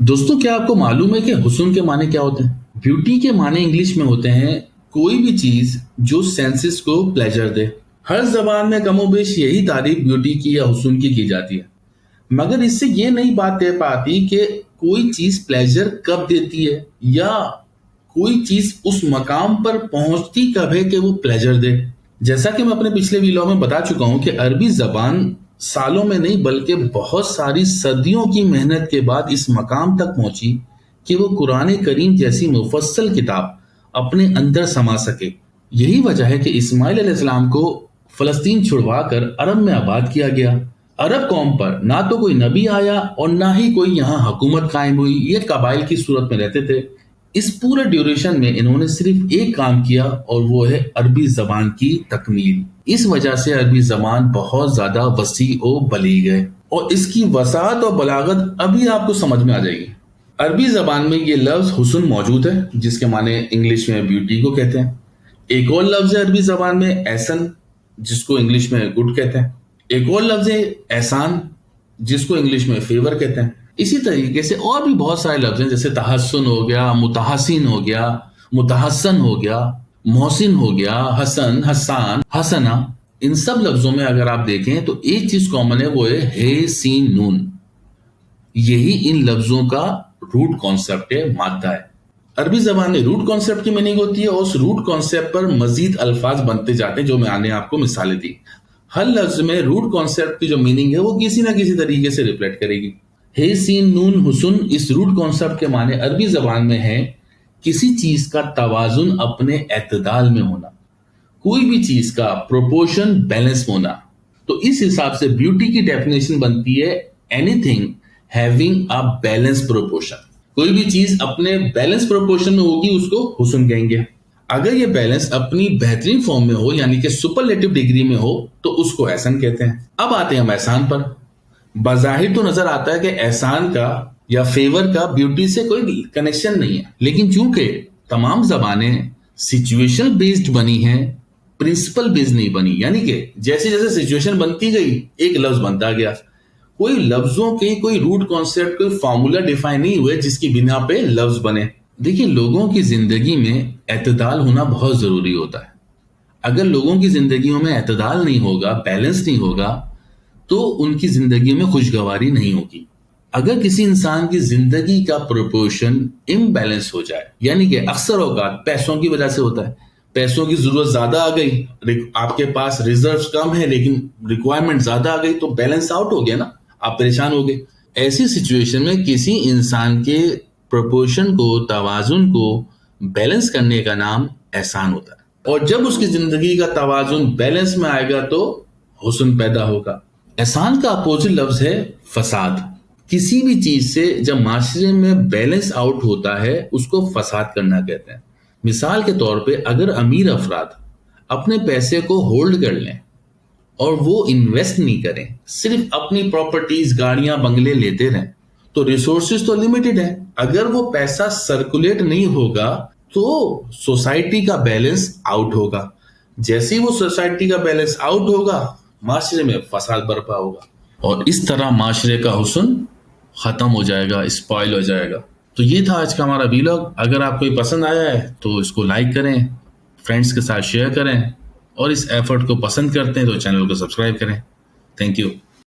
दोस्तों, क्या आपको मालूम है कि हुस्न के माने क्या होते हैं? ब्यूटी के माने इंग्लिश में होते हैं कोई भी चीज जो सेंसेस को प्लेजर दे। हर जबान में कमोबेश यही तारीफ ब्यूटी की या हुस्न की जाती है, मगर इससे ये नहीं बात तय पाती कि कोई चीज प्लेजर कब देती है या कोई चीज उस मकाम पर पहुंचती कब है कि वो प्लेजर दे। जैसा कि मैं अपने पिछले वीडियो में बता चुका हूं कि अरबी जबान सालों में नहीं बल्कि बहुत सारी सदियों की मेहनत के बाद इस मकाम तक पहुंची कि वो कुरान करीम जैसी मुफस्सल किताब अपने अंदर समा सके। यही वजह है कि इस्माइल अलैहिस्सलाम को फलस्तीन छुड़वा कर अरब में आबाद किया गया। अरब कौम पर ना तो कोई नबी आया और ना ही कोई यहाँ हुकूमत कायम हुई। ये कबाइल की सूरत में रहते थे। इस पूरे ड्यूरेशन में इन्होंने सिर्फ एक काम किया और वो है अरबी जबान की तकमील। इस वजह से अरबी जबान बहुत ज्यादा वसी और बलीग है और इसकी वसाअत और बलागत अभी आपको समझ में आ जाएगी। अरबी जबान में ये लफ्ज हुस्न मौजूद है, जिसके माने इंग्लिश में ब्यूटी को कहते हैं। एक और लफ्ज है अरबी जबान में एहसन, जिसको इंग्लिश में गुड कहते हैं। एक और लफ्ज है एहसान, जिसको इंग्लिश में फेवर कहते हैं। इसी तरीके से और भी बहुत सारे लफ्ज हैं, जैसे तहस्सुन हो गया, मुतहसिन हो गया, मुतहस्सन हो गया, मोहसिन हो गया, हसन, हसान, हसना। इन सब लफ्जों में अगर आप देखें तो एक चीज कॉमन है, वो है हे सीन नून। यही इन लफ्जों का रूट कॉन्सेप्ट है, मादा है। अरबी जबान में रूट कॉन्सेप्ट की मीनिंग होती है और उस रूट कॉन्सेप्ट पर मजीद अल्फाज बनते जाते हैं, जो मैंने आपको मिसालें दी। हर लफ्ज में रूट कॉन्सेप्ट की जो मीनिंग है वो किसी ना किसी तरीके से रिफ्लेक्ट करेगी। हे सीन नून हुस्न, इस रूट कॉन्सेप्ट के माने अरबी जबान में है किसी चीज का तवाजुन अपने एतदाल में होना, कोई भी चीज का प्रोपोर्शन बैलेंस होना। तो इस हिसाब से ब्यूटी की डेफिनेशन बनती है anything having a balance proportion. कोई भी चीज अपने बैलेंस प्रोपोर्शन में होगी उसको हुस्न कहेंगे। अगर ये बैलेंस अपनी बेहतरीन फॉर्म में हो यानी कि सुपरलेटिव डिग्री में हो तो उसको एहसान कहते हैं। अब आते हैं हम एहसान पर। बज़ाहिर तो नजर आता है कि एहसान का या फेवर का ब्यूटी से कोई कनेक्शन नहीं है, लेकिन चूंकि तमाम जबानें सिचुएशनल बेस्ड बनी हैं, प्रिंसिपल बेस्ड नहीं बनी, यानी कि जैसे जैसे सिचुएशन बनती गई एक लफ्ज बनता गया। कोई लफ्जों के कोई रूट कॉन्सेप्ट, कोई फार्मूला डिफाइन नहीं हुए जिसकी बिना पे लफ्ज बने। देखिए, लोगों की जिंदगी में एतदाल होना बहुत जरूरी होता है। अगर लोगों की जिंदगियों में एतदाल नहीं होगा, बैलेंस नहीं होगा, तो उनकी जिंदगी में खुशगवारी नहीं होगी। अगर किसी इंसान की जिंदगी का प्रोपोर्शन इम्बैलेंस हो जाए, यानी कि अक्सर औकात पैसों की वजह से होता है, पैसों की जरूरत ज्यादा आ गई, आपके पास रिजर्व्स कम है लेकिन रिक्वायरमेंट ज्यादा आ गई, तो बैलेंस आउट हो गया ना, आप परेशान हो गए। ऐसी सिचुएशन में किसी इंसान के प्रोपोर्शन को, तवाजुन को बैलेंस करने का नाम एहसान होता है। और जब उसकी जिंदगी का तवाजुन बैलेंस में आएगा तो हुस्न पैदा होगा। एहसान का अपोजिट लफ्ज है फसाद। किसी भी चीज से जब माशरे में बैलेंस आउट होता है उसको फसाद करना कहते हैं। मिसाल के तौर पे अगर अमीर अफराद अपने पैसे को होल्ड कर लें और वो इन्वेस्ट नहीं करें, सिर्फ अपनी प्रॉपर्टीज, गाड़ियां, बंगले लेते रहें, तो रिसोर्सेज तो लिमिटेड है। अगर वो पैसा सर्कुलेट नहीं होगा तो सोसाइटी का बैलेंस आउट होगा। जैसे ही वो सोसाइटी का बैलेंस आउट होगा, माशरे में फसाद बर्पा होगा और इस तरह माशरे का हुस्न खत्म हो जाएगा, स्पॉइल हो जाएगा। तो ये था आज का हमारा व्लॉग। अगर आपको ये पसंद आया है तो इसको लाइक करें, फ्रेंड्स के साथ शेयर करें और इस एफर्ट को पसंद करते हैं तो चैनल को सब्सक्राइब करें। Thank you.